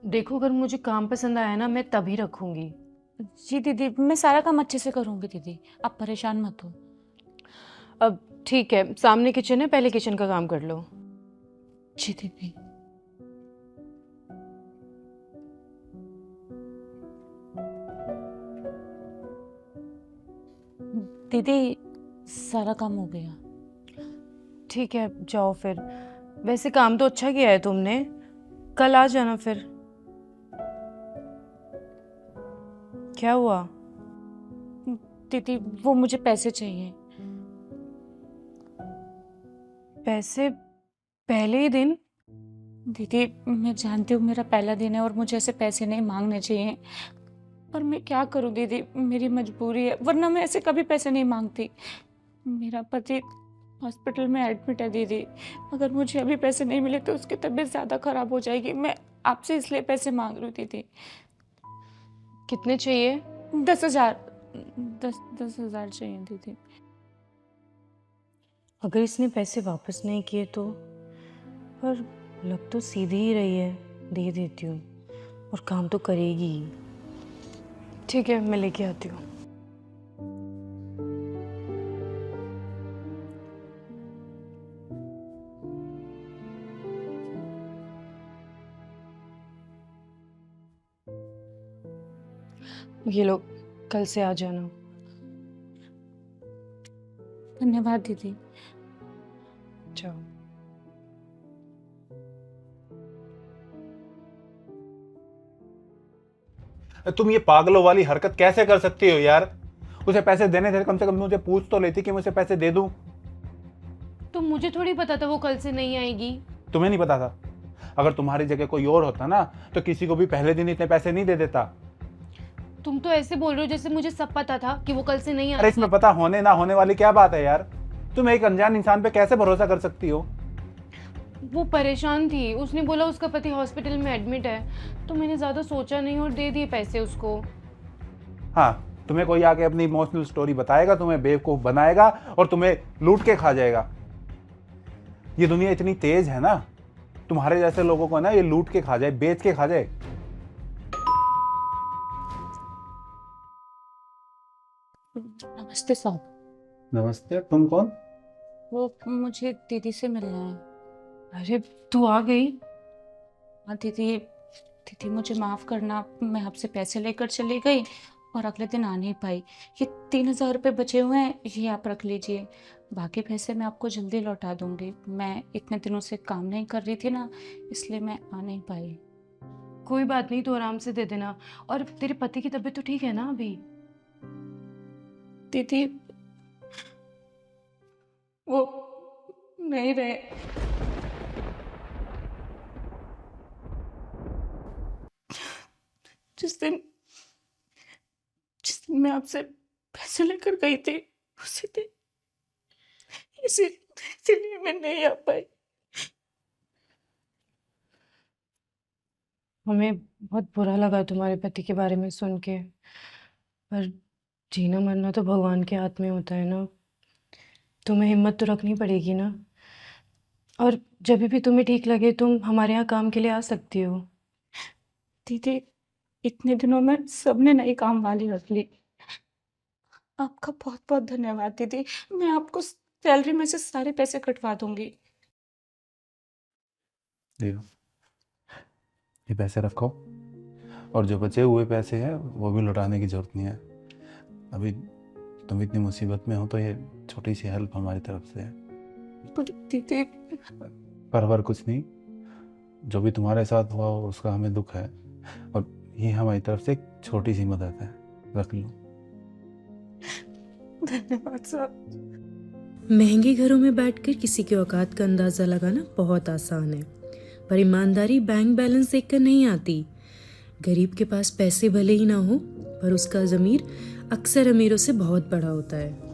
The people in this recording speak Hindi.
देखो, अगर मुझे काम पसंद आया ना मैं तभी रखूंगी। जी दीदी, मैं सारा काम अच्छे से करूँगी दीदी, आप परेशान मत हो। अब ठीक है, सामने किचन है, पहले किचन का काम कर लो। जी दीदी। दीदी, सारा काम हो गया। ठीक है, जाओ फिर। वैसे काम तो अच्छा किया है तुमने। कल आ जाना फिर। क्या हुआ? दीदी, वो मुझे पैसे चाहिए। पैसे? पहले ही दिन? दीदी, मैं जानती हूँ मेरा पहला दिन है और मुझे ऐसे पैसे नहीं मांगने चाहिए, पर मैं क्या करूँ दीदी, मेरी मजबूरी है, वरना मैं ऐसे कभी पैसे नहीं मांगती। मेरा पति हॉस्पिटल में एडमिट है दीदी, अगर मुझे अभी पैसे नहीं मिले तो उसकी तबीयत ज़्यादा ख़राब हो जाएगी। मैं आपसे इसलिए पैसे मांग रही हूँ दीदी। कितने चाहिए? 10,000। 10,000 चाहिए दीदी। अगर इसने पैसे वापस नहीं किए तो? पर लग तो सीधी ही रही है। दे देती हूँ, और काम तो करेगी ही। ठीक है, मैं लेके आती हूँ। ये लो, कल से आ जाना। धन्यवाद दीदी। जाओ। तुम ये पागलों वाली हरकत कैसे कर सकती हो यार? उसे पैसे देने थे, कम से कम मुझे पूछ तो लेती कि मैं उसे पैसे दे दूं। तो मुझे थोड़ी पता था वो कल से नहीं आएगी। तुम्हें नहीं पता था? अगर तुम्हारी जगह कोई और होता ना, तो किसी को भी पहले दिन इतने पैसे नहीं दे देता। तुम तो ऐसे बोल रहे हो जैसे मुझे सब पता था कि वो कल से नहीं अरे आएगा। इसमें पता होने ना होने वाली क्या बात है यार? तुम एक अनजान इंसान पे कैसे भरोसा कर सकती हो? वो परेशान थी, उसने बोला उसका पति हॉस्पिटल में एडमिट है, तो मैंने ज्यादा सोचा नहीं और दे दिए पैसे उसको। हाँ, तुम्हें कोई आके अपनी इमोशनल स्टोरी बताएगा, तुम्हें बेवकूफ बनाएगा और तुम्हें लूट के खा जाएगा। ये दुनिया इतनी तेज है ना, तुम्हारे जैसे लोगों को ना ये लूट के खा जाए, बेच के खा जाए। नमस्ते साहब। नमस्ते, तुम कौन? वो मुझे दीदी से मिलना है। अरे, तू आ गई? हाँ दीदी, दीदी मुझे माफ़ करना, मैं आपसे पैसे लेकर चली गई और अगले दिन आ नहीं पाई। ये 3,000 रुपये बचे हुए हैं, ये आप रख लीजिए, बाकी पैसे मैं आपको जल्दी लौटा दूंगी। मैं इतने दिनों से काम नहीं कर रही थी ना, इसलिए मैं आ नहीं पाई। कोई बात नहीं, तू आराम से दे देना। और तेरे पति की तबीयत तो ठीक है ना अभी? दीदी, वो नहीं रहे। जिस दिन जिस दिन मैं आपसे पैसे लेकर गई थी, उसी दिन, इसीलिए मैं नहीं आ पाई। हमें बहुत बुरा लगा तुम्हारे पति के बारे में सुन के, पर जीना मरना तो भगवान के हाथ में होता है ना। तुम्हें हिम्मत तो रखनी पड़ेगी ना। और जब भी तुम्हें ठीक लगे तुम हमारे यहाँ काम के लिए आ सकती हो। दीदी, इतने दिनों में सबने नई काम वाली रख ली। आपका बहुत बहुत धन्यवाद दीदी। मैं आपको सैलरी में से सारे पैसे कटवा दूंगी। देखो, ये पैसे रखो, और जो बचे हुए पैसे हैं वो भी लौटाने की जरूरत नहीं है। अभी तुम इतनी मुसीबत में हो तो ये छोटी सी हेल्प हमारी तरफ से है। पर दीदी, पर कुछ नहीं, जो भी तुम्हारे साथ हुआ हो उसका हमें दुख है, और ये हमारी तरफ से एक छोटी सी मदद है, रख लो। धन्यवाद साहब। महंगे घरों में बैठकर किसी की औकात का अंदाज़ा लगाना बहुत आसान है, पर ईमानदारी बैंक बैलेंस देखकर नहीं आती। गरीब के पास पैसे भले ही ना हो, पर उसका ज़मीर अक्सर अमीरों से बहुत बड़ा होता है।